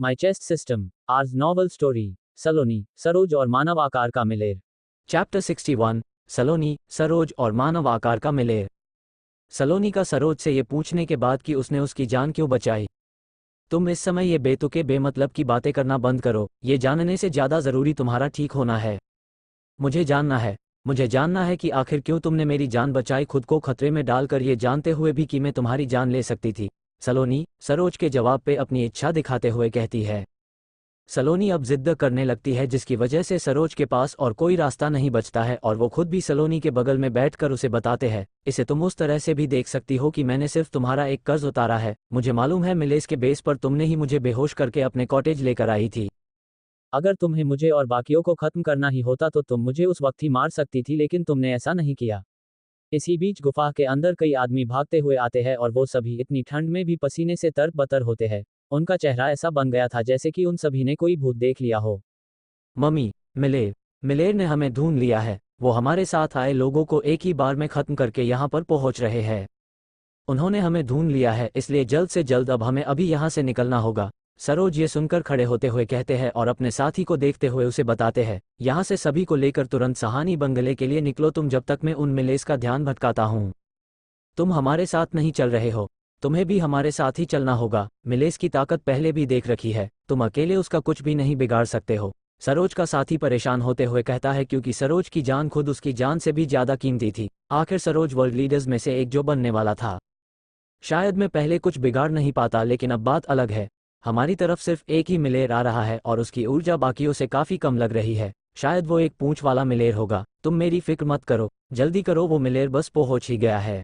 माई chest system, आर्ज novel story, Saloni, Saroj और मानव आकार का मिलेर। चैप्टर 61, सलोनी, सरोज और मानव आकार का मिलेर। सलोनी का सरोज से ये पूछने के बाद कि उसने उसकी जान क्यों बचाई। तुम इस समय ये बेतुके बेमतलब की बातें करना बंद करो, ये जानने से ज़्यादा ज़रूरी तुम्हारा ठीक होना है। मुझे जानना है कि आखिर क्यों तुमने मेरी जान बचाई, खुद को खतरे में डालकर, ये जानते हुए भी कि मैं तुम्हारी जान ले सकती थी। सलोनी, सरोज के जवाब पे अपनी इच्छा दिखाते हुए कहती है। सलोनी अब जिद्द करने लगती है, जिसकी वजह से सरोज के पास और कोई रास्ता नहीं बचता है और वो खुद भी सलोनी के बगल में बैठकर उसे बताते हैं, इसे तुम उस तरह से भी देख सकती हो कि मैंने सिर्फ तुम्हारा एक कर्ज उतारा है। मुझे मालूम है मिलेस के बेस पर तुमने ही मुझे बेहोश करके अपने कॉटेज लेकर आई थी। अगर तुम्हें मुझे और बाकियों को खत्म करना ही होता तो तुम मुझे उस वक्त ही मार सकती थी, लेकिन तुमने ऐसा नहीं किया। इसी बीच गुफा के अंदर कई आदमी भागते हुए आते हैं और वो सभी इतनी ठंड में भी पसीने से तरबतर होते हैं। उनका चेहरा ऐसा बन गया था जैसे कि उन सभी ने कोई भूत देख लिया हो। मम्मी, मिलेर ने हमें ढूंढ लिया है। वो हमारे साथ आए लोगों को एक ही बार में खत्म करके यहाँ पर पहुँच रहे हैं। उन्होंने हमें ढूंढ लिया है, इसलिए जल्द से जल्द अब हमें अभी यहाँ से निकलना होगा। सरोज ये सुनकर खड़े होते हुए कहते हैं और अपने साथी को देखते हुए उसे बताते हैं, यहाँ से सभी को लेकर तुरंत सहानी बंगले के लिए निकलो, तुम जब तक मैं उन मिलेस का ध्यान भटकाता हूँ। तुम हमारे साथ नहीं चल रहे हो, तुम्हें भी हमारे साथ ही चलना होगा। मिलेस की ताकत पहले भी देख रखी है, तुम अकेले उसका कुछ भी नहीं बिगाड़ सकते हो। सरोज का साथी परेशान होते हुए कहता है, क्योंकि सरोज की जान खुद उसकी जान से भी ज़्यादा कीमती थी। आखिर सरोज वर्ल्ड लीडर्स में से एक जो बनने वाला था। शायद मैं पहले कुछ बिगाड़ नहीं पाता, लेकिन अब बात अलग है। हमारी तरफ सिर्फ एक ही मिलेर आ रहा है और उसकी ऊर्जा बाकियों से काफ़ी कम लग रही है। शायद वो एक पूंछ वाला मिलेर होगा। तुम मेरी फिक्र मत करो, जल्दी करो, वो मिलेर बस पहुंच ही गया है।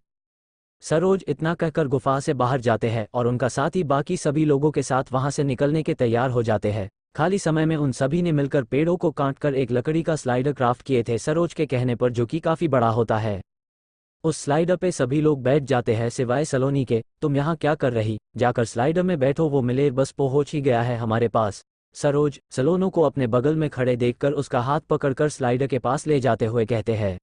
सरोज इतना कहकर गुफा से बाहर जाते हैं और उनका साथी बाकी सभी लोगों के साथ वहां से निकलने के तैयार हो जाते हैं। खाली समय में उन सभी ने मिलकर पेड़ों को काटकर एक लकड़ी का स्लाइडर क्राफ्ट किए थे सरोज के कहने पर, जो कि काफ़ी बड़ा होता है। उस स्लाइडर पे सभी लोग बैठ जाते हैं सिवाय सलोनी के। तुम यहाँ क्या कर रही, जाकर स्लाइडर में बैठो, वो मिलेर बस पहुंच ही गया है हमारे पास। सरोज सलोनो को अपने बगल में खड़े देखकर उसका हाथ पकड़कर स्लाइडर के पास ले जाते हुए कहते हैं।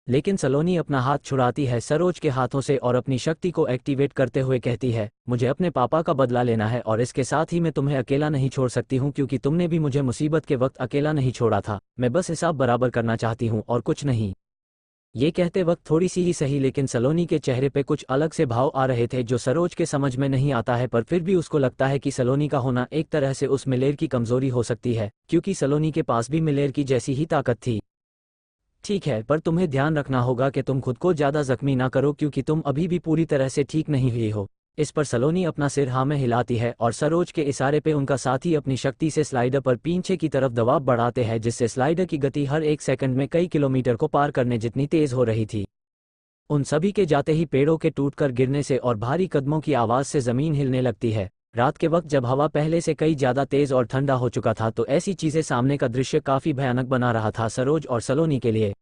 लेकिन सलोनी अपना हाथ छुड़ाती है सरोज के हाथों से और अपनी शक्ति को एक्टिवेट करते हुए कहती है, मुझे अपने पापा का बदला लेना है और इसके साथ ही मैं तुम्हें अकेला नहीं छोड़ सकती हूँ, क्योंकि तुमने भी मुझे मुसीबत के वक्त अकेला नहीं छोड़ा था। मैं बस हिसाब बराबर करना चाहती हूँ और कुछ नहीं। ये कहते वक्त थोड़ी सी ही सही, लेकिन सलोनी के चेहरे पे कुछ अलग से भाव आ रहे थे जो सरोज के समझ में नहीं आता है, पर फिर भी उसको लगता है कि सलोनी का होना एक तरह से उस मिलेर की कमजोरी हो सकती है, क्योंकि सलोनी के पास भी मिलेर की जैसी ही ताकत थी। ठीक है, पर तुम्हें ध्यान रखना होगा कि तुम खुद को ज़्यादा जख्मी ना करो, क्योंकि तुम अभी भी पूरी तरह से ठीक नहीं हुई हो। इस पर सलोनी अपना सिर हाँ में हिलाती है और सरोज के इशारे पे उनका साथी अपनी शक्ति से स्लाइडर पर पीछे की तरफ दबाव बढ़ाते हैं, जिससे स्लाइडर की गति हर एक सेकंड में कई किलोमीटर को पार करने जितनी तेज हो रही थी। उन सभी के जाते ही पेड़ों के टूटकर गिरने से और भारी कदमों की आवाज़ से ज़मीन हिलने लगती है। रात के वक्त जब हवा पहले से कई ज़्यादा तेज और ठंडा हो चुका था, तो ऐसी चीज़ें सामने का दृश्य काफ़ी भयानक बना रहा था सरोज और सलोनी के लिए।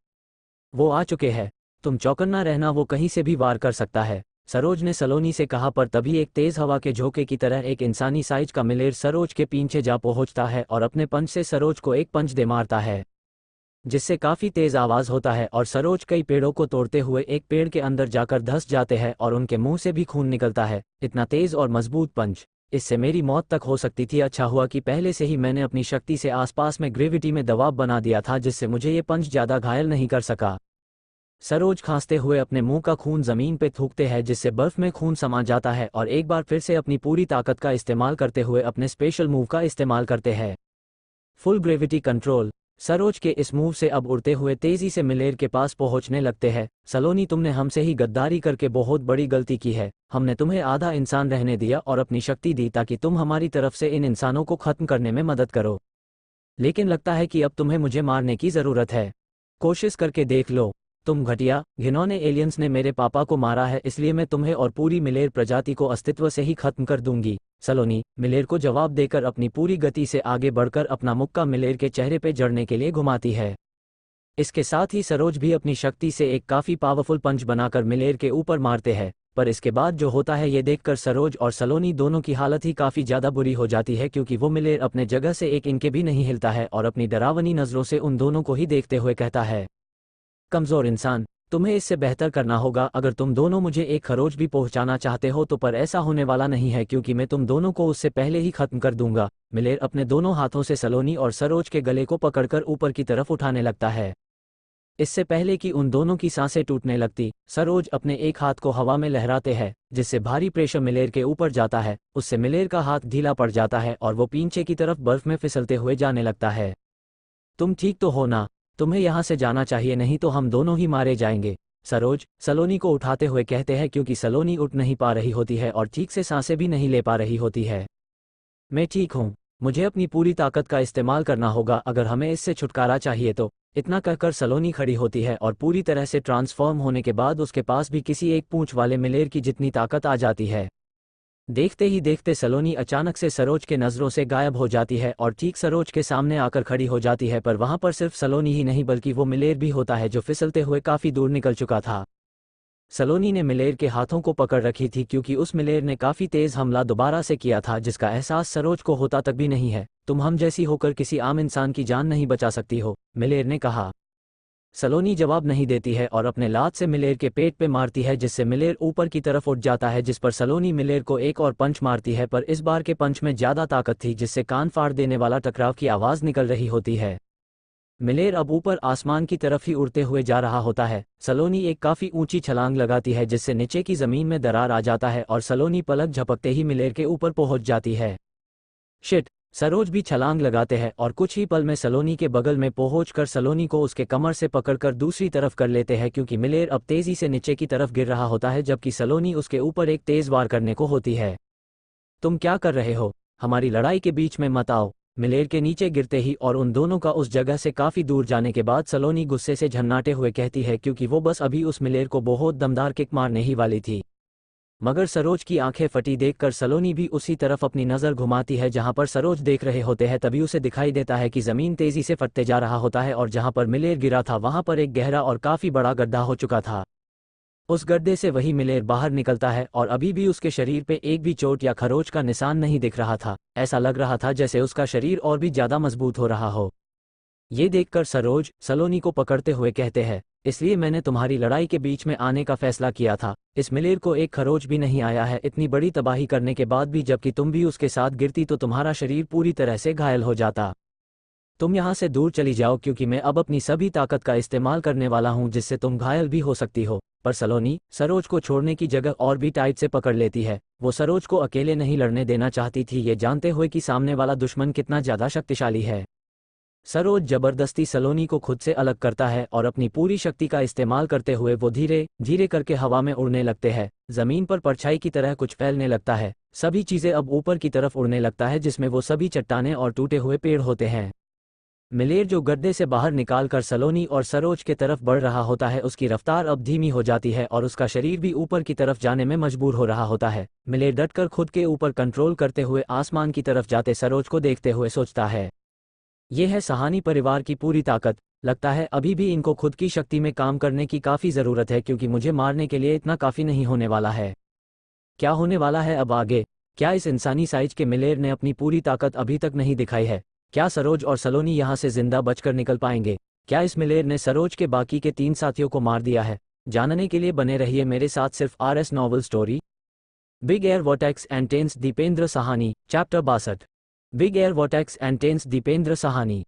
वो आ चुके हैं, तुम चौकन्ना रहना, वो कहीं से भी वार कर सकता है, सरोज ने सलोनी से कहा। पर तभी एक तेज हवा के झोंके की तरह एक इंसानी साइज का मिलेर सरोज के पीछे जा पहुंचता है और अपने पंच से सरोज को एक पंच दे मारता है, जिससे काफ़ी तेज आवाज़ होता है और सरोज कई पेड़ों को तोड़ते हुए एक पेड़ के अंदर जाकर धंस जाते हैं और उनके मुंह से भी खून निकलता है। इतना तेज और मजबूत पंच, इससे मेरी मौत तक हो सकती थी। अच्छा हुआ कि पहले से ही मैंने अपनी शक्ति से आसपास में ग्रेविटी में दबाव बना दिया था, जिससे मुझे ये पंच ज़्यादा घायल नहीं कर सका। सरोज खांसते हुए अपने मुंह का खून जमीन पे थूकते हैं, जिससे बर्फ में खून समा जाता है और एक बार फिर से अपनी पूरी ताकत का इस्तेमाल करते हुए अपने स्पेशल मूव का इस्तेमाल करते हैं, फुल ग्रेविटी कंट्रोल। सरोज के इस मूव से अब उड़ते हुए तेजी से मिलेर के पास पहुंचने लगते हैं। सलोनी, तुमने हमसे ही गद्दारी करके बहुत बड़ी गलती की है। हमने तुम्हें आधा इंसान रहने दिया और अपनी शक्ति दी ताकि तुम हमारी तरफ से इन इंसानों को खत्म करने में मदद करो, लेकिन लगता है कि अब तुम्हें मुझे मारने की ज़रूरत है। कोशिश करके देख लो, तुम घटिया घिनौने एलियंस ने मेरे पापा को मारा है, इसलिए मैं तुम्हें और पूरी मिलेर प्रजाति को अस्तित्व से ही खत्म कर दूंगी। सलोनी मिलेर को जवाब देकर अपनी पूरी गति से आगे बढ़कर अपना मुक्का मिलेर के चेहरे पे जड़ने के लिए घुमाती है। इसके साथ ही सरोज भी अपनी शक्ति से एक काफ़ी पावरफुल पंच बनाकर मिलेर के ऊपर मारते हैं, पर इसके बाद जो होता है ये देखकर सरोज और सलोनी दोनों की हालत ही काफ़ी ज़्यादा बुरी हो जाती है, क्योंकि वो मिलेर अपने जगह से एक इनके भी नहीं हिलता है और अपनी डरावनी नज़रों से उन दोनों को ही देखते हुए कहता है, कमज़ोर इंसान, तुम्हें इससे बेहतर करना होगा। अगर तुम दोनों मुझे एक खरोच भी पहुंचाना चाहते हो तो, पर ऐसा होने वाला नहीं है क्योंकि मैं तुम दोनों को उससे पहले ही खत्म कर दूंगा। मिलेर अपने दोनों हाथों से सलोनी और सरोज के गले को पकड़कर ऊपर की तरफ उठाने लगता है। इससे पहले कि उन दोनों की सांसें टूटने लगती, सरोज अपने एक हाथ को हवा में लहराते हैं, जिससे भारी प्रेशर मिलेर के ऊपर जाता है। उससे मिलेर का हाथ ढीला पड़ जाता है और वो पीछे की तरफ बर्फ में फिसलते हुए जाने लगता है। तुम ठीक तो हो ना? तुम्हें यहाँ से जाना चाहिए, नहीं तो हम दोनों ही मारे जाएंगे। सरोज सलोनी को उठाते हुए कहते हैं क्योंकि सलोनी उठ नहीं पा रही होती है और ठीक से सांसें भी नहीं ले पा रही होती है। मैं ठीक हूँ, मुझे अपनी पूरी ताकत का इस्तेमाल करना होगा अगर हमें इससे छुटकारा चाहिए तो। इतना कहकर सलोनी खड़ी होती है और पूरी तरह से ट्रांसफॉर्म होने के बाद उसके पास भी किसी एक पूंछ वाले मिलेर की जितनी ताकत आ जाती है। देखते ही देखते सलोनी अचानक से सरोज के नज़रों से गायब हो जाती है और ठीक सरोज के सामने आकर खड़ी हो जाती है, पर वहां पर सिर्फ सलोनी ही नहीं बल्कि वो मिलेर भी होता है जो फिसलते हुए काफ़ी दूर निकल चुका था। सलोनी ने मिलेर के हाथों को पकड़ रखी थी क्योंकि उस मिलेर ने काफ़ी तेज़ हमला दोबारा से किया था जिसका एहसास सरोज को होता तक भी नहीं है। तुम हम जैसी होकर किसी आम इंसान की जान नहीं बचा सकती हो, मिलेर ने कहा। सलोनी जवाब नहीं देती है और अपने लात से मिलेर के पेट पे मारती है जिससे मिलेर ऊपर की तरफ उठ जाता है, जिस पर सलोनी मिलेर को एक और पंच मारती है, पर इस बार के पंच में ज़्यादा ताकत थी जिससे कान फाड़ देने वाला टकराव की आवाज़ निकल रही होती है। मिलेर अब ऊपर आसमान की तरफ ही उड़ते हुए जा रहा होता है। सलोनी एक काफ़ी ऊंची छलांग लगाती है जिससे नीचे की ज़मीन में दरार आ जाता है और सलोनी पलक झपकते ही मिलेर के ऊपर पहुंच जाती है। शिट! सरोज भी छलांग लगाते हैं और कुछ ही पल में सलोनी के बगल में पहुंचकर सलोनी को उसके कमर से पकड़कर दूसरी तरफ कर लेते हैं क्योंकि मिलेर अब तेज़ी से नीचे की तरफ गिर रहा होता है जबकि सलोनी उसके ऊपर एक तेज़ वार करने को होती है। तुम क्या कर रहे हो? हमारी लड़ाई के बीच में मत आओ। मिलेर के नीचे गिरते ही और उन दोनों का उस जगह से काफ़ी दूर जाने के बाद सलोनी गुस्से से झन्नाटे हुए कहती है क्योंकि वो बस अभी उस मिलेर को बहुत दमदार किक मारने ही वाली थी। मगर सरोज की आंखें फटी देखकर सलोनी भी उसी तरफ अपनी नज़र घुमाती है जहां पर सरोज देख रहे होते हैं। तभी उसे दिखाई देता है कि ज़मीन तेज़ी से फटते जा रहा होता है और जहां पर मिलेर गिरा था वहां पर एक गहरा और काफ़ी बड़ा गड्ढा हो चुका था। उस गड्ढे से वही मिलेर बाहर निकलता है और अभी भी उसके शरीर पे एक भी चोट या खरोच का निशान नहीं दिख रहा था। ऐसा लग रहा था जैसे उसका शरीर और भी ज़्यादा मजबूत हो रहा हो। ये देखकर सरोज सलोनी को पकड़ते हुए कहते हैं, इसलिए मैंने तुम्हारी लड़ाई के बीच में आने का फैसला किया था। इस मिलेर को एक खरोच भी नहीं आया है इतनी बड़ी तबाही करने के बाद भी। जबकि तुम भी उसके साथ गिरती तो तुम्हारा शरीर पूरी तरह से घायल हो जाता। तुम यहाँ से दूर चली जाओ क्योंकि मैं अब अपनी सभी ताकत का इस्तेमाल करने वाला हूँ जिससे तुम घायल भी हो सकती हो। पर सलोनी सरोज को छोड़ने की जगह और भी टाइट से पकड़ लेती है। वो सरोज को अकेले नहीं लड़ने देना चाहती थी, ये जानते हुए कि सामने वाला दुश्मन कितना ज़्यादा शक्तिशाली है। सरोज जबरदस्ती सलोनी को खुद से अलग करता है और अपनी पूरी शक्ति का इस्तेमाल करते हुए वो धीरे धीरे करके हवा में उड़ने लगते हैं। जमीन पर परछाई की तरह कुछ फैलने लगता है। सभी चीजें अब ऊपर की तरफ उड़ने लगता है जिसमें वो सभी चट्टानें और टूटे हुए पेड़ होते हैं। मिलेर जो गड्ढे से बाहर निकालकर सलोनी और सरोज के तरफ बढ़ रहा होता है उसकी रफ्तार अब धीमी हो जाती है और उसका शरीर भी ऊपर की तरफ जाने में मजबूर हो रहा होता है। मिलेर डटकर खुद के ऊपर कंट्रोल करते हुए आसमान की तरफ जाते सरोज को देखते हुए सोचता है, ये है सहानी परिवार की पूरी ताकत। लगता है अभी भी इनको खुद की शक्ति में काम करने की काफ़ी ज़रूरत है क्योंकि मुझे मारने के लिए इतना काफ़ी नहीं होने वाला है। क्या होने वाला है अब आगे? क्या इस इंसानी साइज के मिलेर ने अपनी पूरी ताकत अभी तक नहीं दिखाई है? क्या सरोज और सलोनी यहाँ से जिंदा बचकर निकल पाएंगे? क्या इस मिलेर ने सरोज के बाकी के 3 साथियों को मार दिया है? जानने के लिए बने रहिए मेरे साथ सिर्फ RS novel story. Big air vortex and tense Deependra Sahni, chapter 62। Big air vortex and tense Deependra Sahni.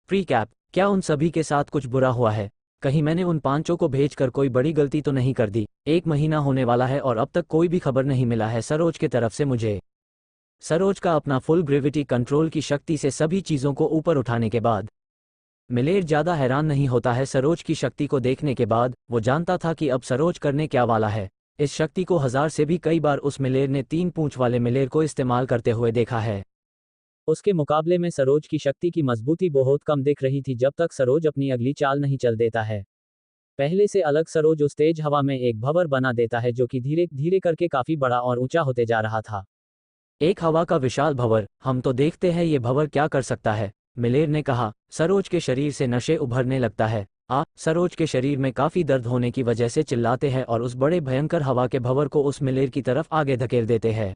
Precap. क्या उन सभी के साथ कुछ बुरा हुआ है? कहीं मैंने उन 5 को भेजकर कोई बड़ी गलती तो नहीं कर दी? 1 महीना होने वाला है और अब तक कोई भी खबर नहीं मिला है सरोज के तरफ से मुझे। सरोज का अपना फुल ग्रेविटी कंट्रोल की शक्ति से सभी चीज़ों को ऊपर उठाने के बाद मिलेर ज़्यादा हैरान नहीं होता है सरोज की शक्ति को देखने के बाद। वो जानता था कि अब सरोज करने क्या वाला है। इस शक्ति को 1000 से भी कई बार उस मिलेर ने 3 पूंछ वाले मिलेर को इस्तेमाल करते हुए देखा है। उसके मुकाबले में सरोज की शक्ति की मजबूती बहुत कम दिख रही थी जब तक सरोज अपनी अगली चाल नहीं चल देता है। पहले से अलग सरोज उस तेज हवा में एक भंवर बना देता है जो कि धीरे धीरे करके काफी बड़ा और ऊंचा होते जा रहा था। एक हवा का विशाल भंवर। हम तो देखते हैं ये भंवर क्या कर सकता है, मिलेर ने कहा। सरोज के शरीर से नशे उभरने लगता है। सरोज के शरीर में काफी दर्द होने की वजह से चिल्लाते हैं और उस बड़े भयंकर हवा के भंवर को उस मिलेर की तरफ आगे धकेल देते हैं।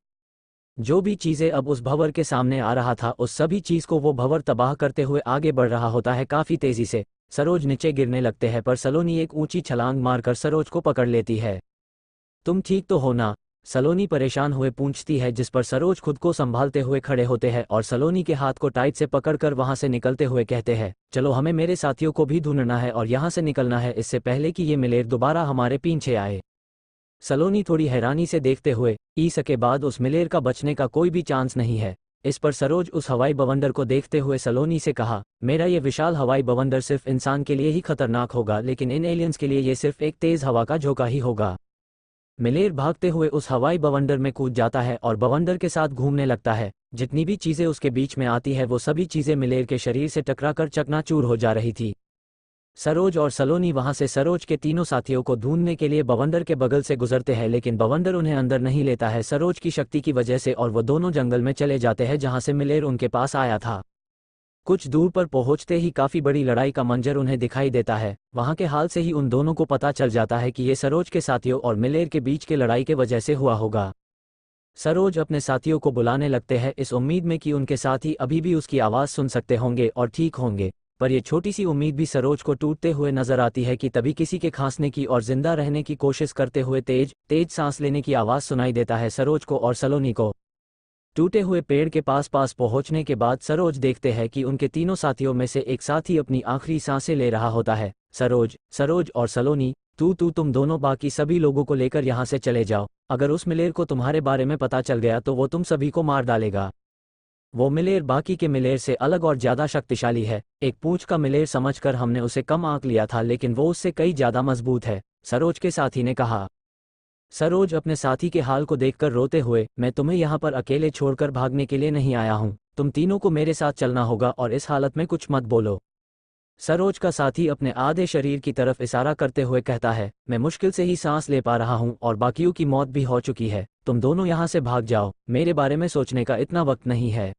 जो भी चीजें अब उस भंवर के सामने आ रहा था उस सभी चीज को वो भंवर तबाह करते हुए आगे बढ़ रहा होता है काफी तेजी से। सरोज नीचे गिरने लगते हैं पर सलोनी एक ऊंची छलांग मारकर सरोज को पकड़ लेती है। तुम ठीक तो हो ना? सलोनी परेशान हुए पूछती है, जिस पर सरोज खुद को संभालते हुए खड़े होते हैं और सलोनी के हाथ को टाइट से पकड़कर वहां से निकलते हुए कहते हैं, चलो हमें मेरे साथियों को भी ढूंढना है और यहाँ से निकलना है इससे पहले कि ये मिलेर दोबारा हमारे पीछे आए। सलोनी थोड़ी हैरानी से देखते हुए, के बाद उस मिलेर का बचने का कोई भी चांस नहीं है। इस पर सरोज उस हवाई बवंडर को देखते हुए सलोनी से कहा, मेरा ये विशाल हवाई बवंडर सिर्फ इंसान के लिए ही खतरनाक होगा लेकिन इन एलियंस के लिए ये सिर्फ एक तेज हवा का झोंका ही होगा। मिलेर भागते हुए उस हवाई बवंडर में कूद जाता है और बवंडर के साथ घूमने लगता है। जितनी भी चीजें उसके बीच में आती है वो सभी चीजें मिलेर के शरीर से टकराकर चकनाचूर हो जा रही थी। सरोज और सलोनी वहां से सरोज के तीनों साथियों को ढूंढने के लिए बवंडर के बगल से गुजरते हैं लेकिन बवंडर उन्हें अंदर नहीं लेता है सरोज की शक्ति की वजह से और वो दोनों जंगल में चले जाते हैं जहां से मिलेर उनके पास आया था। कुछ दूर पर पहुंचते ही काफी बड़ी लड़ाई का मंजर उन्हें दिखाई देता है। वहां के हाल से ही उन दोनों को पता चल जाता है कि ये सरोज के साथियों और मिलेर के बीच के लड़ाई के वजह से हुआ होगा। सरोज अपने साथियों को बुलाने लगते हैं इस उम्मीद में कि उनके साथी अभी भी उसकी आवाज़ सुन सकते होंगे और ठीक होंगे, पर यह छोटी सी उम्मीद भी सरोज को टूटते हुए नजर आती है कि तभी किसी के खांसने की और जिंदा रहने की कोशिश करते हुए तेज तेज सांस लेने की आवाज़ सुनाई देता है सरोज को और सलोनी को। टूटे हुए पेड़ के पास पहुंचने के बाद सरोज देखते हैं कि उनके तीनों साथियों में से एक साथी अपनी आखिरी सांसें ले रहा होता है। सरोज और सलोनी, तुम दोनों बाकी सभी लोगों को लेकर यहाँ से चले जाओ। अगर उस मिलेर को तुम्हारे बारे में पता चल गया तो वो तुम सभी को मार डालेगा। वो मिलेर बाकी के मिलेर से अलग और ज्यादा शक्तिशाली है। एक पूंछ का मिलेर समझकर हमने उसे कम आंक लिया था लेकिन वो उससे कई ज्यादा मजबूत है, सरोज के साथी ने कहा। सरोज अपने साथी के हाल को देखकर रोते हुए, मैं तुम्हें यहाँ पर अकेले छोड़कर भागने के लिए नहीं आया हूँ, तुम तीनों को मेरे साथ चलना होगा और इस हालत में कुछ मत बोलो। सरोज का साथी अपने आधे शरीर की तरफ इशारा करते हुए कहता है, मैं मुश्किल से ही सांस ले पा रहा हूँ और बाकियों की मौत भी हो चुकी है, तुम दोनों यहाँ से भाग जाओ, मेरे बारे में सोचने का इतना वक्त नहीं है।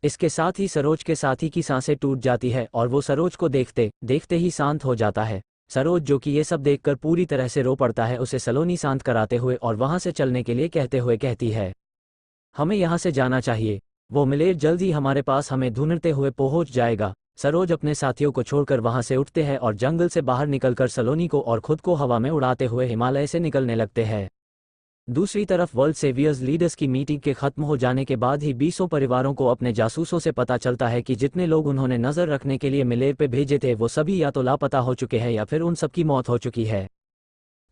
इसके साथ ही सरोज के साथी की सांसें टूट जाती है और वो सरोज को देखते देखते ही शांत हो जाता है। सरोज जो कि ये सब देखकर पूरी तरह से रो पड़ता है उसे सलोनी शांत कराते हुए और वहां से चलने के लिए कहते हुए कहती है, हमें यहाँ से जाना चाहिए, वो मिलेर जल्द ही हमारे पास हमें ढूंढते हुए पहुंच जाएगा। सरोज अपने साथियों को छोड़कर वहां से उठते हैं और जंगल से बाहर निकलकर सलोनी को और खुद को हवा में उड़ाते हुए हिमालय से निकलने लगते हैं। दूसरी तरफ वर्ल्ड सेवियर्स लीडर्स की मीटिंग के खत्म हो जाने के बाद ही 20 परिवारों को अपने जासूसों से पता चलता है कि जितने लोग उन्होंने नजर रखने के लिए मिलेर पे भेजे थे वो सभी या तो लापता हो चुके हैं या फिर उन सबकी मौत हो चुकी है।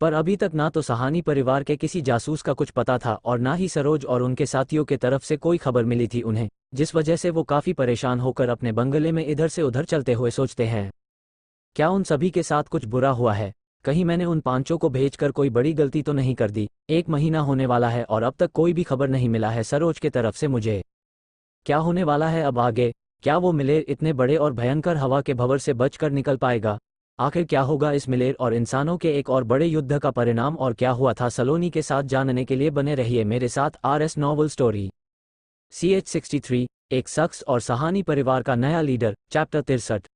पर अभी तक ना तो सहानी परिवार के किसी जासूस का कुछ पता था और ना ही सरोज और उनके साथियों के तरफ से कोई खबर मिली थी उन्हें, जिस वजह से वो काफी परेशान होकर अपने बंगले में इधर से उधर चलते हुए सोचते हैं, क्या उन सभी के साथ कुछ बुरा हुआ है? कहीं मैंने उन पांचों को भेजकर कोई बड़ी गलती तो नहीं कर दी? 1 महीना होने वाला है और अब तक कोई भी खबर नहीं मिला है सरोज के तरफ से मुझे। क्या होने वाला है अब आगे? क्या वो मिलेर इतने बड़े और भयंकर हवा के भंवर से बचकर निकल पाएगा? आखिर क्या होगा इस मिलेर और इंसानों के एक और बड़े युद्ध का परिणाम और क्या हुआ था सलोनी के साथ जानने के लिए बने रहिए मेरे साथ RS नॉवल स्टोरी। CH63 एक शख्स और सहानी परिवार का नया लीडर, चैप्टर 63।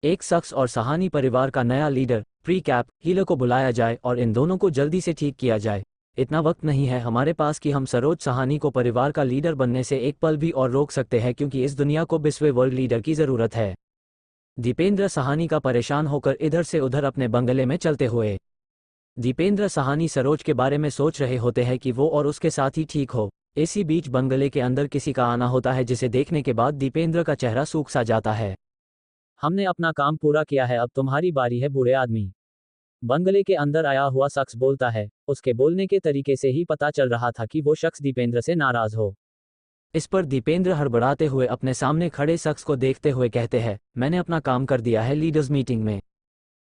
एक शख्स और सहानी परिवार का नया लीडर प्री कैप हीलर को बुलाया जाए और इन दोनों को जल्दी से ठीक किया जाए। इतना वक्त नहीं है हमारे पास कि हम सरोज सहानी को परिवार का लीडर बनने से एक पल भी और रोक सकते हैं क्योंकि इस दुनिया को 20वें वर्ल्ड लीडर की जरूरत है। दीपेंद्र सहानी का परेशान होकर इधर से उधर अपने बंगले में चलते हुए दीपेंद्र सहानी सरोज के बारे में सोच रहे होते हैं कि वो और उसके साथ ही ठीक हो। इसी बीच बंगले के अंदर किसी का आना होता है जिसे देखने के बाद दीपेंद्र का चेहरा सूख सा जाता है। हमने अपना काम पूरा किया है, अब तुम्हारी बारी है बूढ़े आदमी। बंगले के अंदर आया हुआ शख्स बोलता है। उसके बोलने के तरीके से ही पता चल रहा था कि वो शख्स दीपेंद्र से नाराज हो। इस पर दीपेंद्र हड़बड़ाते हुए अपने सामने खड़े शख्स को देखते हुए कहते हैं, मैंने अपना काम कर दिया है लीडर्स मीटिंग में।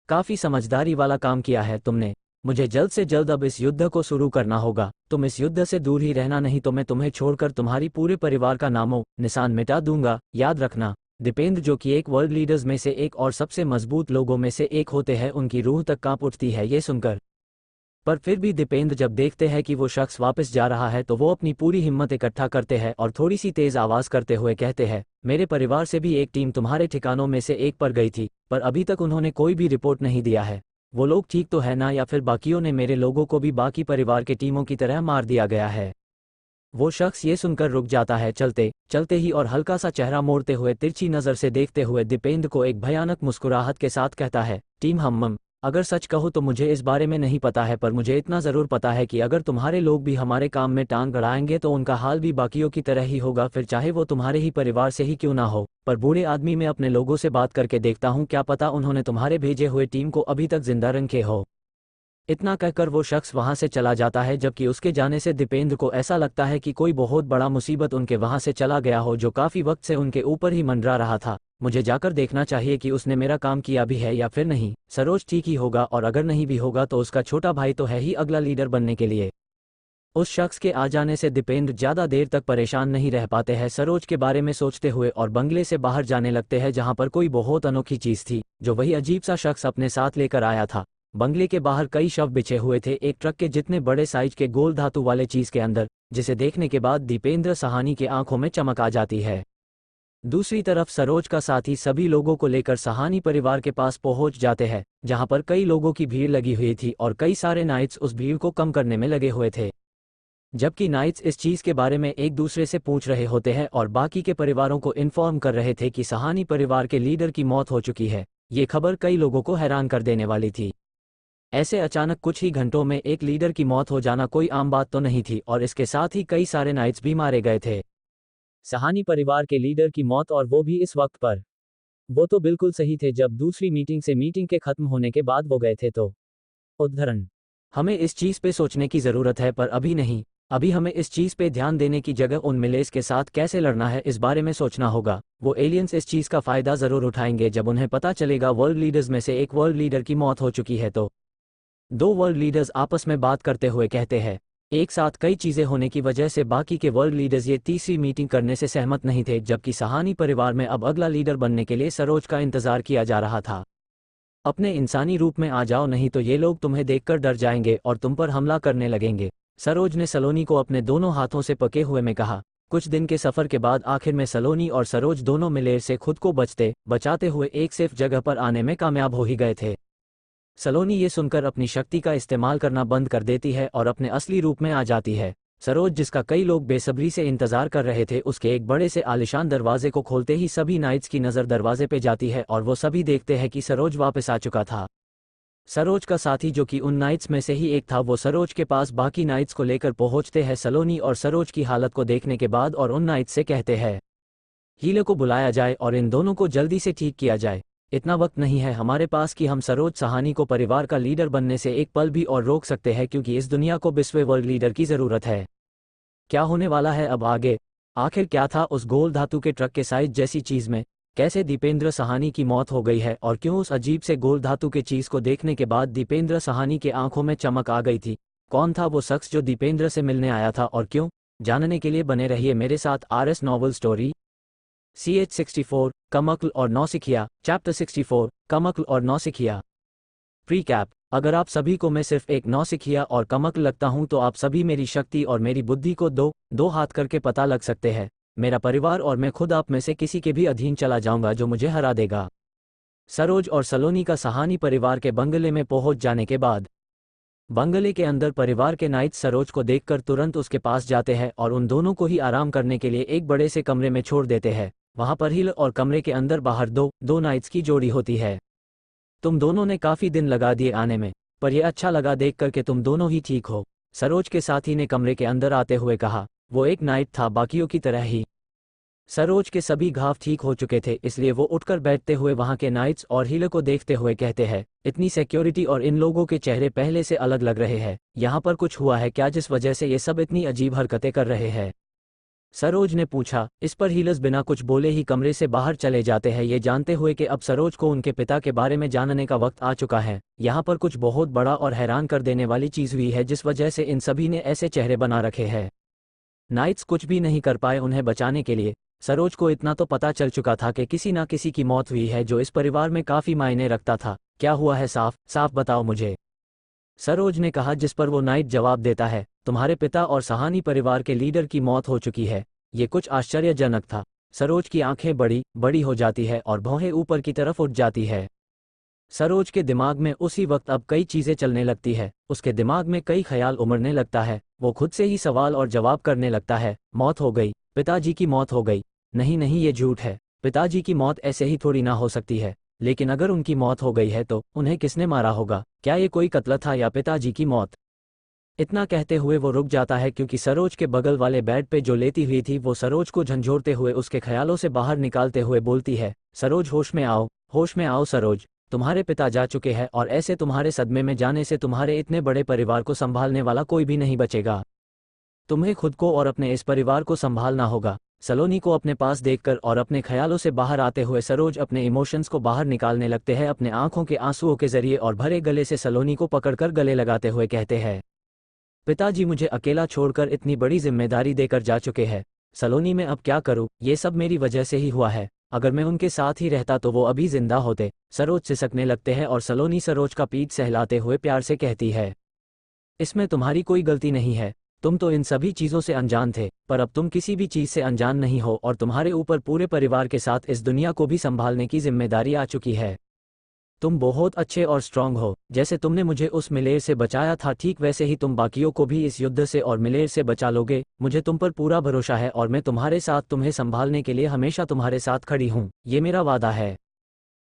काफी समझदारी वाला काम किया है तुमने। मुझे जल्द से जल्द अब इस युद्ध को शुरू करना होगा। तुम इस युद्ध से दूर ही रहना, नहीं तो मैं तुम्हें छोड़कर तुम्हारी पूरे परिवार का नामो निशान मिटा दूंगा, याद रखना। दीपेंद्र जो कि एक वर्ल्ड लीडर्स में से एक और सबसे मजबूत लोगों में से एक होते हैं, उनकी रूह तक कांप उठती है ये सुनकर। पर फिर भी दीपेंद्र जब देखते हैं कि वो शख्स वापस जा रहा है तो वो अपनी पूरी हिम्मत इकट्ठा करते हैं और थोड़ी सी तेज आवाज करते हुए कहते हैं, मेरे परिवार से भी एक टीम तुम्हारे ठिकानों में से एक पर गई थी, पर अभी तक उन्होंने कोई भी रिपोर्ट नहीं दिया है। वो लोग ठीक तो है ना, या फिर बाकियों ने मेरे लोगों को भी बाकी परिवार के टीमों की तरह मार दिया गया है? वो शख्स ये सुनकर रुक जाता है चलते चलते ही और हल्का सा चेहरा मोड़ते हुए तिरछी नज़र से देखते हुए दीपेंद्र को एक भयानक मुस्कुराहट के साथ कहता है, टीम हम्मम, अगर सच कहो तो मुझे इस बारे में नहीं पता है, पर मुझे इतना ज़रूर पता है कि अगर तुम्हारे लोग भी हमारे काम में टांग अड़ाएंगे तो उनका हाल भी बाकियों की तरह ही होगा, फिर चाहे वो तुम्हारे ही परिवार से ही क्यों ना हो। पर बूढ़े आदमी, मैं अपने लोगों से बात करके देखता हूँ, क्या पता उन्होंने तुम्हारे भेजे हुए टीम को अभी तक जिंदा रखे हो। इतना कहकर वो शख्स वहां से चला जाता है, जबकि उसके जाने से दीपेंद्र को ऐसा लगता है कि कोई बहुत बड़ा मुसीबत उनके वहां से चला गया हो जो काफ़ी वक्त से उनके ऊपर ही मंडरा रहा था। मुझे जाकर देखना चाहिए कि उसने मेरा काम किया भी है या फिर नहीं। सरोज ठीक ही होगा, और अगर नहीं भी होगा तो उसका छोटा भाई तो है ही अगला लीडर बनने के लिए। उस शख्स के आ जाने से दीपेंद्र ज़्यादा देर तक परेशान नहीं रह पाते हैं, सरोज के बारे में सोचते हुए, और बंगले से बाहर जाने लगते हैं जहाँ पर कोई बहुत अनोखी चीज़ थी जो वही अजीब सा शख्स अपने साथ लेकर आया था। बंगले के बाहर कई शव बिछे हुए थे, एक ट्रक के जितने बड़े साइज के गोल धातु वाले चीज के अंदर, जिसे देखने के बाद दीपेंद्र सहानी के आंखों में चमक आ जाती है। दूसरी तरफ सरोज का साथी सभी लोगों को लेकर सहानी परिवार के पास पहुंच जाते हैं, जहां पर कई लोगों की भीड़ लगी हुई थी और कई सारे नाइट्स उस भीड़ को कम करने में लगे हुए थे। जबकि नाइट्स इस चीज के बारे में एक दूसरे से पूछ रहे होते हैं और बाकी के परिवारों को इन्फॉर्म कर रहे थे कि सहानी परिवार के लीडर की मौत हो चुकी है। ये खबर कई लोगों को हैरान कर देने वाली थी। ऐसे अचानक कुछ ही घंटों में एक लीडर की मौत हो जाना कोई आम बात तो नहीं थी, और इसके साथ ही कई सारे नाइट्स भी मारे गए थे। सहानी परिवार के लीडर की मौत, और वो भी इस वक्त पर। वो तो बिल्कुल सही थे जब दूसरी मीटिंग के खत्म होने के बाद वो गए थे तो। उद्धरण, हमें इस चीज पे सोचने की जरूरत है, पर अभी नहीं। अभी हमें इस चीज पे ध्यान देने की जगह उन मिलेस के साथ कैसे लड़ना है इस बारे में सोचना होगा। वो एलियंस इस चीज का फायदा जरूर उठाएंगे जब उन्हें पता चलेगा वर्ल्ड लीडर्स में से एक वर्ल्ड लीडर की मौत हो चुकी है तो। दो वर्ल्ड लीडर्स आपस में बात करते हुए कहते हैं, एक साथ कई चीजें होने की वजह से बाकी के वर्ल्ड लीडर्स ये तीसरी मीटिंग करने से सहमत नहीं थे, जबकि सहानी परिवार में अब अगला लीडर बनने के लिए सरोज का इंतजार किया जा रहा था। अपने इंसानी रूप में आ जाओ, नहीं तो ये लोग तुम्हें देखकर डर जाएंगे और तुम पर हमला करने लगेंगे। सरोज ने सलोनी को अपने दोनों हाथों से पके हुए में कहा। कुछ दिन के सफर के बाद आखिर में सलोनी और सरोज दोनों मिलेर से खुद को बचाते हुए एक सेफ जगह पर आने में कामयाब हो ही गए थे। सलोनी ये सुनकर अपनी शक्ति का इस्तेमाल करना बंद कर देती है और अपने असली रूप में आ जाती है। सरोज, जिसका कई लोग बेसब्री से इंतजार कर रहे थे, उसके एक बड़े से आलिशान दरवाजे को खोलते ही सभी नाइट्स की नज़र दरवाजे पे जाती है और वो सभी देखते हैं कि सरोज वापस आ चुका था। सरोज का साथी, जो कि उन नाइट्स में से ही एक था, वो सरोज के पास बाकी नाइट्स को लेकर पहुंचते हैं सलोनी और सरोज की हालत को देखने के बाद, और उन नाइट्स से कहते हैं हीले को बुलाया जाए और इन दोनों को जल्दी से ठीक किया जाए। इतना वक्त नहीं है हमारे पास कि हम सरोज सहानी को परिवार का लीडर बनने से एक पल भी और रोक सकते हैं, क्योंकि इस दुनिया को 20वें वर्ल्ड लीडर की ज़रूरत है। क्या होने वाला है अब आगे? आखिर क्या था उस गोल धातु के ट्रक के साइज जैसी चीज़ में? कैसे दीपेंद्र सहानी की मौत हो गई है, और क्यों उस अजीब से गोल धातु के चीज़ को देखने के बाद दीपेंद्र सहानी के आंखों में चमक आ गई थी? कौन था वो शख्स जो दीपेंद्र से मिलने आया था और क्यों? जानने के लिए बने रहिए मेरे साथ RS नॉवल स्टोरी CH64 कमक्ल और नौसिखिया, चैप्टर 64 कमक्ल और नौसिखिया। प्रीकैप, अगर आप सभी को मैं सिर्फ एक नौसिखिया और कमक्ल लगता हूं तो आप सभी मेरी शक्ति और मेरी बुद्धि को दो हाथ करके पता लग सकते हैं। मेरा परिवार और मैं खुद आप में से किसी के भी अधीन चला जाऊंगा जो मुझे हरा देगा। सरोज और सलोनी का सहानी परिवार के बंगले में पहुंच जाने के बाद, बंगले के अंदर परिवार के नाइट्स सरोज को देखकर तुरंत उसके पास जाते हैं और उन दोनों को ही आराम करने के लिए एक बड़े से कमरे में छोड़ देते हैं। वहां पर हिल और कमरे के अंदर बाहर दो नाइट्स की जोड़ी होती है। तुम दोनों ने काफी दिन लगा दिए आने में, पर यह अच्छा लगा देख कर के तुम दोनों ही ठीक हो, सरोज के साथी ने कमरे के अंदर आते हुए कहा। वो एक नाइट था बाकियों की तरह ही। सरोज के सभी घाव ठीक हो चुके थे, इसलिए वो उठकर बैठते हुए वहां के नाइट्स और हीले को देखते हुए कहते हैं, इतनी सिक्योरिटी और इन लोगों के चेहरे पहले से अलग लग रहे हैं। यहाँ पर कुछ हुआ है क्या जिस वजह से ये सब इतनी अजीब हरकतें कर रहे हैं? सरोज ने पूछा। इस पर हीलस बिना कुछ बोले ही कमरे से बाहर चले जाते हैं, ये जानते हुए कि अब सरोज को उनके पिता के बारे में जानने का वक्त आ चुका है। यहाँ पर कुछ बहुत बड़ा और हैरान कर देने वाली चीज़ हुई है जिस वजह से इन सभी ने ऐसे चेहरे बना रखे हैं। नाइट्स कुछ भी नहीं कर पाए उन्हें बचाने के लिए। सरोज को इतना तो पता चल चुका था कि किसी ना किसी की मौत हुई है जो इस परिवार में काफ़ी मायने रखता था। क्या हुआ है, साफ साफ बताओ मुझे, सरोज ने कहा, जिस पर वो नाइट जवाब देता है, तुम्हारे पिता और सहानी परिवार के लीडर की मौत हो चुकी है। ये कुछ आश्चर्यजनक था। सरोज की आंखें बड़ी बड़ी हो जाती है और भौहें ऊपर की तरफ उठ जाती है। सरोज के दिमाग में उसी वक्त अब कई चीजें चलने लगती है, उसके दिमाग में कई ख्याल उमड़ने लगता है। वो खुद से ही सवाल और जवाब करने लगता है। मौत हो गई, पिताजी की मौत हो गई। नहीं नहीं, ये झूठ है। पिताजी की मौत ऐसे ही थोड़ी ना हो सकती है। लेकिन अगर उनकी मौत हो गई है तो उन्हें किसने मारा होगा? क्या ये कोई कत्ल था या पिताजी की मौत? इतना कहते हुए वो रुक जाता है क्योंकि सरोज के बगल वाले बेड पे जो लेती हुई थी वो सरोज को झंझोरते हुए उसके ख्यालों से बाहर निकालते हुए बोलती है, सरोज होश में आओ, होश में आओ सरोज। तुम्हारे पिता जा चुके हैं और ऐसे तुम्हारे सदमे में जाने से तुम्हारे इतने बड़े परिवार को संभालने वाला कोई भी नहीं बचेगा। तुम्हें खुद को और अपने इस परिवार को संभालना होगा। सलोनी को अपने पास देखकर और अपने ख्यालों से बाहर आते हुए सरोज अपने इमोशंस को बाहर निकालने लगते हैं अपने आंखों के आंसुओं के जरिए और भरे गले से सलोनी को पकड़कर गले लगाते हुए कहते हैं, पिताजी मुझे अकेला छोड़कर इतनी बड़ी जिम्मेदारी देकर जा चुके हैं। सलोनी मैं अब क्या करूं? ये सब मेरी वजह से ही हुआ है। अगर मैं उनके साथ ही रहता तो वो अभी जिंदा होते। सरोज सिसकने लगते हैं और सलोनी सरोज का पीठ सहलाते हुए प्यार से कहती है, इसमें तुम्हारी कोई गलती नहीं है। तुम तो इन सभी चीज़ों से अनजान थे, पर अब तुम किसी भी चीज़ से अनजान नहीं हो और तुम्हारे ऊपर पूरे परिवार के साथ इस दुनिया को भी संभालने की जिम्मेदारी आ चुकी है। तुम बहुत अच्छे और स्ट्रांग हो। जैसे तुमने मुझे उस मिलेर से बचाया था, ठीक वैसे ही तुम बाकियों को भी इस युद्ध से और मिलेर से बचा लोगे। मुझे तुम पर पूरा भरोसा है और मैं तुम्हारे साथ तुम्हें संभालने के लिए हमेशा तुम्हारे साथ खड़ी हूँ। ये मेरा वादा है।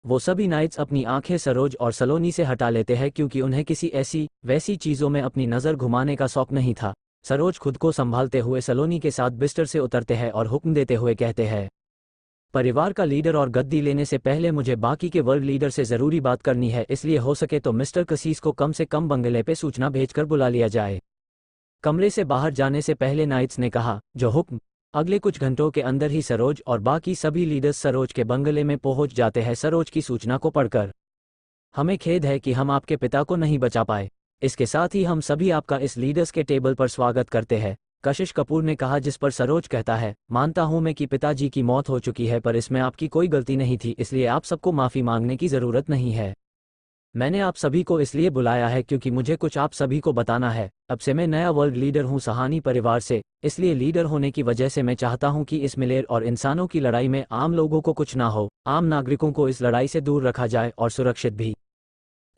वो सभी नाइट्स अपनी आंखें सरोज और सलोनी से हटा लेते हैं क्योंकि उन्हें किसी ऐसी वैसी चीज़ों में अपनी नज़र घुमाने का शौक नहीं था। सरोज खुद को संभालते हुए सलोनी के साथ बिस्तर से उतरते हैं और हुक्म देते हुए कहते हैं, परिवार का लीडर और गद्दी लेने से पहले मुझे बाकी के वर्ल्ड लीडर से ज़रूरी बात करनी है, इसलिए हो सके तो मिस्टर कसीस को कम से कम बंगले पे सूचना भेजकर बुला लिया जाए। कमरे से बाहर जाने से पहले नाइट्स ने कहा, जो हुक्म। अगले कुछ घंटों के अंदर ही सरोज और बाकी सभी लीडर्स सरोज के बंगले में पहुंच जाते हैं सरोज की सूचना को पढ़कर। हमें खेद है कि हम आपके पिता को नहीं बचा पाए। इसके साथ ही हम सभी आपका इस लीडर्स के टेबल पर स्वागत करते हैं, कशिश कपूर ने कहा, जिस पर सरोज कहता है, मानता हूं मैं कि पिताजी की मौत हो चुकी है पर इसमें आपकी कोई गलती नहीं थी, इसलिए आप सबको माफ़ी मांगने की ज़रूरत नहीं है। मैंने आप सभी को इसलिए बुलाया है क्योंकि मुझे कुछ आप सभी को बताना है। अब से मैं नया वर्ल्ड लीडर हूं सहानी परिवार से, इसलिए लीडर होने की वजह से मैं चाहता हूं कि इस मिलेर और इंसानों की लड़ाई में आम लोगों को कुछ ना हो, आम नागरिकों को इस लड़ाई से दूर रखा जाए और सुरक्षित भी।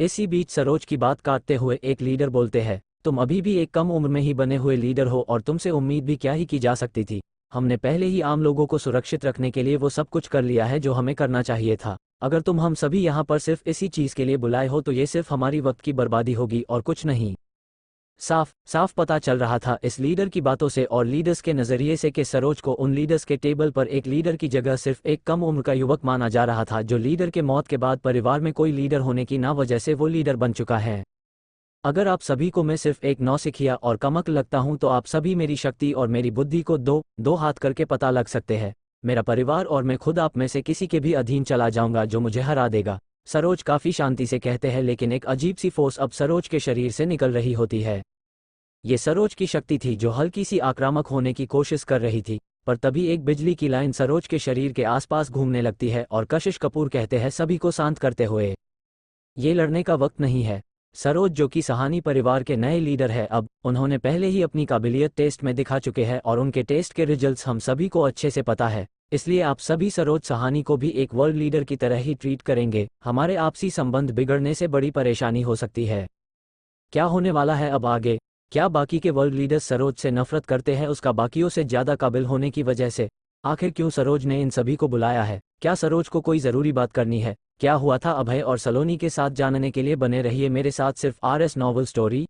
इसी बीच सरोज की बात काटते हुए एक लीडर बोलते हैं, तुम अभी भी एक कम उम्र में ही बने हुए लीडर हो और तुमसे उम्मीद भी क्या ही की जा सकती थी। हमने पहले ही आम लोगों को सुरक्षित रखने के लिए वो सब कुछ कर लिया है जो हमें करना चाहिए था। अगर तुम हम सभी यहाँ पर सिर्फ इसी चीज़ के लिए बुलाए हो तो ये सिर्फ हमारी वक्त की बर्बादी होगी और कुछ नहीं। साफ साफ पता चल रहा था इस लीडर की बातों से और लीडर्स के नज़रिए से कि सरोज को उन लीडर्स के टेबल पर एक लीडर की जगह सिर्फ एक कम उम्र का युवक माना जा रहा था जो लीडर के मौत के बाद परिवार में कोई लीडर होने की ना वजह से वो लीडर बन चुका है। अगर आप सभी को मैं सिर्फ एक नौसिखिया और कमक लगता हूं तो आप सभी मेरी शक्ति और मेरी बुद्धि को दो हाथ करके पता लग सकते हैं। मेरा परिवार और मैं खुद आप में से किसी के भी अधीन चला जाऊंगा जो मुझे हरा देगा। सरोज काफ़ी शांति से कहते हैं, लेकिन एक अजीब सी फोर्स अब सरोज के शरीर से निकल रही होती है। ये सरोज की शक्ति थी जो हल्की सी आक्रामक होने की कोशिश कर रही थी, पर तभी एक बिजली की लाइन सरोज के शरीर के आसपास घूमने लगती है और कशिश कपूर कहते हैं सभी को शांत करते हुए, ये लड़ने का वक्त नहीं है। सरोज जो कि सहानी परिवार के नए लीडर है, अब उन्होंने पहले ही अपनी काबिलियत टेस्ट में दिखा चुके हैं और उनके टेस्ट के रिजल्ट्स हम सभी को अच्छे से पता है, इसलिए आप सभी सरोज सहानी को भी एक वर्ल्ड लीडर की तरह ही ट्रीट करेंगे। हमारे आपसी संबंध बिगड़ने से बड़ी परेशानी हो सकती है। क्या होने वाला है अब आगे? क्या बाकी के वर्ल्ड लीडर्स सरोज से नफरत करते हैं उसका बाकियों से ज़्यादा काबिल होने की वजह से? आखिर क्यों सरोज ने इन सभी को बुलाया है? क्या सरोज को कोई ज़रूरी बात करनी है? क्या हुआ था अभय और सलोनी के साथ जानने के लिए बने रहिए मेरे साथ सिर्फ RS novel story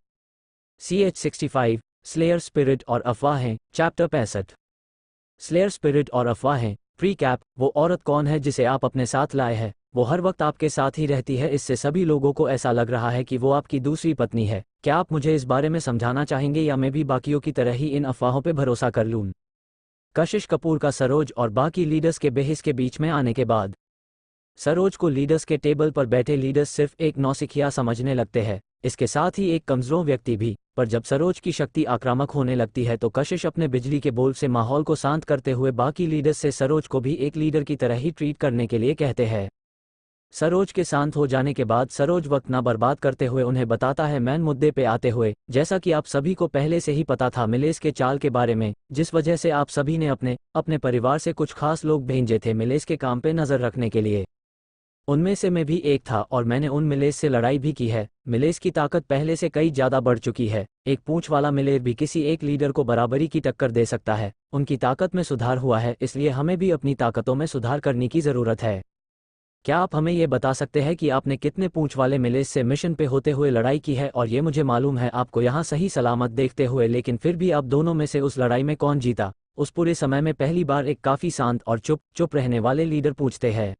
CH65 slayer spirit और अफवाहें चैप्टर 65। स्लेयर स्पिरिट और अफवाहें प्री कैप। वो औरत कौन है जिसे आप अपने साथ लाए हैं? वो हर वक्त आपके साथ ही रहती है, इससे सभी लोगों को ऐसा लग रहा है कि वो आपकी दूसरी पत्नी है। क्या आप मुझे इस बारे में समझाना चाहेंगे या मैं भी बाकियों की तरह ही इन अफवाहों पर भरोसा कर लूँ? कशिश कपूर का सरोज और बाकी लीडर्स के बहस के बीच में आने के बाद सरोज को लीडर्स के टेबल पर बैठे लीडर्स सिर्फ एक नौसिखिया समझने लगते हैं, इसके साथ ही एक कमज़ोर व्यक्ति भी। पर जब सरोज की शक्ति आक्रामक होने लगती है तो कशिश अपने बिजली के बोल से माहौल को शांत करते हुए बाकी लीडर्स से सरोज को भी एक लीडर की तरह ही ट्रीट करने के लिए कहते हैं। सरोज के शांत हो जाने के बाद सरोज वक्त ना बर्बाद करते हुए उन्हें बताता है मेन मुद्दे पे आते हुए, जैसा कि आप सभी को पहले से ही पता था मिलेस के चाल के बारे में, जिस वजह से आप सभी ने अपने परिवार से कुछ खास लोग भेजे थे मिलेस के काम पे नज़र रखने के लिए। उनमें से मैं भी एक था और मैंने उन मिलेज से लड़ाई भी की है। मिलेज की ताकत पहले से कई ज़्यादा बढ़ चुकी है। एक पूंछ वाला मिलेर भी किसी एक लीडर को बराबरी की टक्कर दे सकता है। उनकी ताकत में सुधार हुआ है, इसलिए हमें भी अपनी ताकतों में सुधार करने की ज़रूरत है। क्या आप हमें ये बता सकते हैं कि आपने कितने पूंछ वाले मिलेज से मिशन पे होते हुए लड़ाई की है? और ये मुझे मालूम है आपको यहाँ सही सलामत देखते हुए, लेकिन फिर भी आप दोनों में से उस लड़ाई में कौन जीता? उस पूरे समय में पहली बार एक काफ़ी शांत और चुप रहने वाले लीडर पूछते हैं।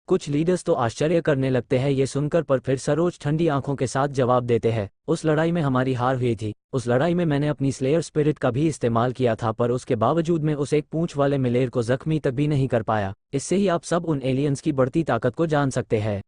कुछ लीडर्स तो आश्चर्य करने लगते हैं ये सुनकर, पर फिर सरोज ठंडी आंखों के साथ जवाब देते हैं, उस लड़ाई में हमारी हार हुई थी। उस लड़ाई में मैंने अपनी स्लेयर स्पिरिट का भी इस्तेमाल किया था, पर उसके बावजूद मैं उस एक पूंछ वाले मिलेर को जख्मी तक भी नहीं कर पाया। इससे ही आप सब उन एलियंस की बढ़ती ताकत को जान सकते हैं।